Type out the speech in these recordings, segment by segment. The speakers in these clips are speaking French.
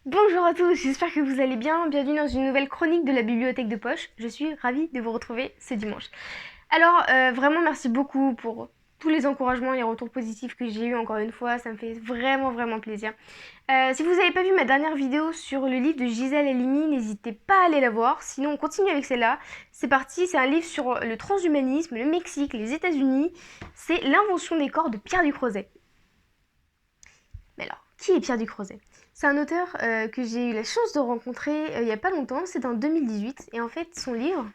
Bonjour à tous, j'espère que vous allez bien. Bienvenue dans une nouvelle chronique de la bibliothèque de poche. Je suis ravie de vous retrouver ce dimanche. Alors, vraiment merci beaucoup pour tous les encouragements et les retours positifs que j'ai eu encore une fois. Ça me fait vraiment plaisir. Si vous n'avez pas vu ma dernière vidéo sur le livre de Gisèle Halimi, n'hésitez pas à aller la voir. Sinon, on continue avec celle-là. C'est parti, c'est un livre sur le transhumanisme, le Mexique, les États-Unis. C'est l'invention des corps de Pierre Ducrozet. Mais alors, qui est Pierre Ducrozet? C'est un auteur que j'ai eu la chance de rencontrer il n'y a pas longtemps, c'est en 2018. Et en fait, son livre,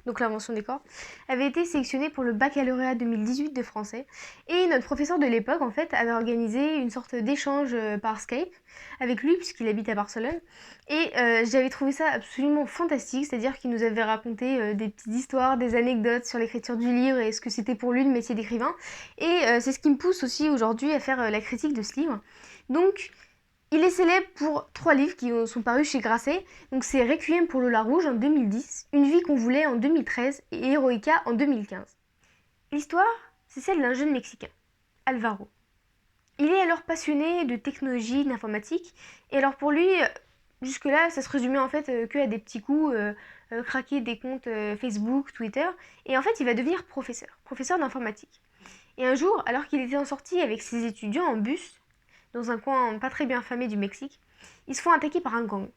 donc l'invention des corps, avait été sélectionné pour le baccalauréat 2018 de français. Et notre professeur de l'époque, en fait, avait organisé une sorte d'échange par Skype avec lui, puisqu'il habite à Barcelone. Et j'avais trouvé ça absolument fantastique, c'est-à-dire qu'il nous avait raconté des petites histoires, des anecdotes sur l'écriture du livre et ce que c'était pour lui le métier d'écrivain. Et c'est ce qui me pousse aussi aujourd'hui à faire la critique de ce livre. Donc, il est célèbre pour 3 livres qui sont parus chez Grasset. Donc c'est Requiem pour Lola Rouge en 2010, Une vie qu'on voulait en 2013 et Heroica en 2015. L'histoire, c'est celle d'un jeune Mexicain, Alvaro. Il est alors passionné de technologie, d'informatique, et alors pour lui, jusque-là, ça se résumait en fait que à des petits coups, craquer des comptes Facebook, Twitter, et en fait il va devenir professeur d'informatique. Et un jour, alors qu'il était en sortie avec ses étudiants en bus, dans un coin pas très bien famé du Mexique, ils se font attaquer par un gang.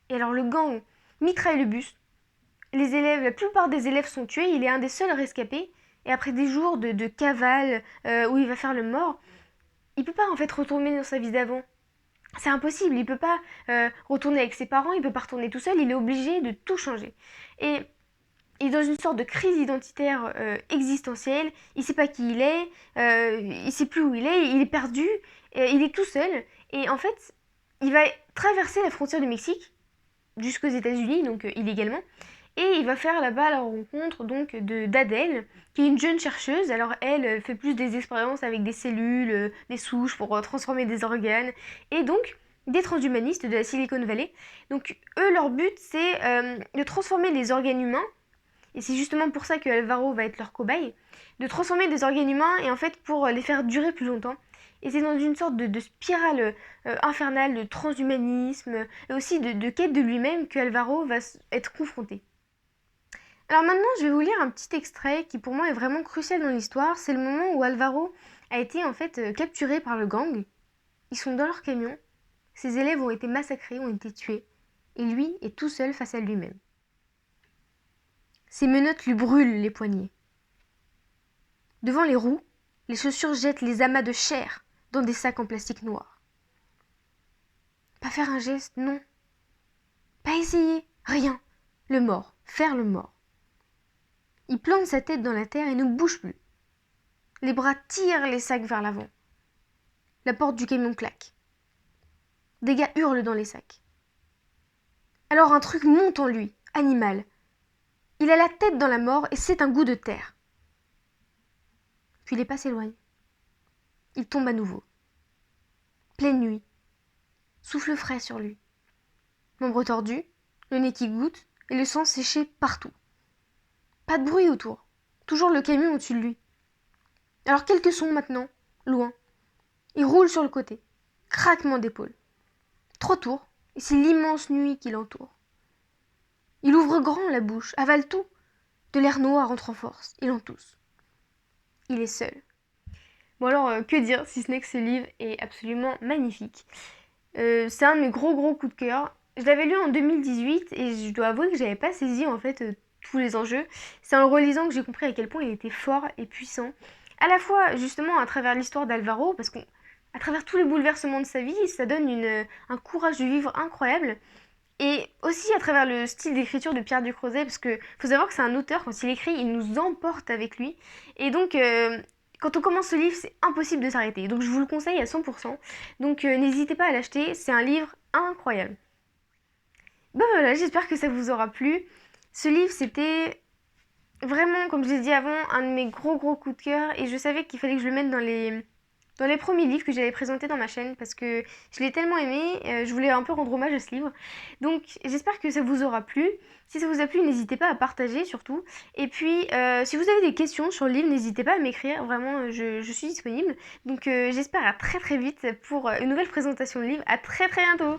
Et alors le gang mitraille le bus. La plupart des élèves sont tués, il est un des seuls rescapés. Et après des jours de cavale où il va faire le mort, il peut pas en fait retourner dans sa vie d'avant. C'est impossible, il peut pas retourner avec ses parents, il peut pas retourner tout seul, il est obligé de tout changer. Et il est dans une sorte de crise identitaire existentielle, il sait pas qui il sait plus où il est perdu, il est tout seul, et en fait, il va traverser la frontière du Mexique jusqu'aux États-Unis, donc illégalement, et il va faire là-bas la rencontre donc d'Adèle, qui est une jeune chercheuse. Alors elle fait plus des expériences avec des cellules, des souches pour transformer des organes, et donc des transhumanistes de la Silicon Valley. Donc eux, leur but, c'est de transformer les organes humains, et c'est justement pour ça que Alvaro va être leur cobaye, de transformer des organes humains et en fait pour les faire durer plus longtemps. Et c'est dans une sorte de spirale infernale de transhumanisme et aussi de quête de lui-même que Alvaro va être confronté. Alors maintenant, je vais vous lire un petit extrait qui pour moi est vraiment crucial dans l'histoire. C'est le moment où Alvaro a été en fait capturé par le gang. Ils sont dans leur camion. Ses élèves ont été massacrés, ont été tués. Et lui est tout seul face à lui-même. Ses menottes lui brûlent les poignets. Devant les roues, les chaussures jettent les amas de chair dans des sacs en plastique noir. Pas faire un geste, non. Pas essayer, rien. Le mort, faire le mort. Il plante sa tête dans la terre et ne bouge plus. Les bras tirent les sacs vers l'avant. La porte du camion claque. Des gars hurlent dans les sacs. Alors un truc monte en lui, animal. Il a la tête dans la mort et c'est un goût de terre. Puis les pas s'éloignent. Il tombe à nouveau. Pleine nuit. Souffle frais sur lui. Membres tordus, le nez qui goutte et le sang séché partout. Pas de bruit autour. Toujours le camion au-dessus de lui. Alors quelques sons maintenant, loin. Il roule sur le côté. Craquement d'épaule. 3 tours, et c'est l'immense nuit qui l'entoure. Il ouvre grand la bouche, avale tout. De l'air noir entre en force, il en tousse. Il est seul. Bon alors, que dire si ce n'est que ce livre est absolument magnifique. C'est un de mes gros coups de cœur. Je l'avais lu en 2018 et je dois avouer que j'avais pas saisi en fait tous les enjeux. C'est en le relisant que j'ai compris à quel point il était fort et puissant. À la fois justement à travers l'histoire d'Alvaro, parce qu'à travers tous les bouleversements de sa vie, ça donne un courage de vivre incroyable. Et aussi à travers le style d'écriture de Pierre Ducrozet, parce que faut savoir que c'est un auteur, quand il écrit, il nous emporte avec lui. Et donc, quand on commence ce livre, c'est impossible de s'arrêter. Donc je vous le conseille à 100%. Donc n'hésitez pas à l'acheter, c'est un livre incroyable. Ben voilà, j'espère que ça vous aura plu. Ce livre, c'était vraiment, comme je l'ai dit avant, un de mes gros coups de cœur. Et je savais qu'il fallait que je le mette dans les premiers livres que j'allais présenter dans ma chaîne parce que je l'ai tellement aimé, je voulais un peu rendre hommage à ce livre. Donc j'espère que ça vous aura plu. Si ça vous a plu, n'hésitez pas à partager surtout. Et puis si vous avez des questions sur le livre, n'hésitez pas à m'écrire, vraiment je suis disponible. Donc j'espère à très vite pour une nouvelle présentation de livre. À très bientôt.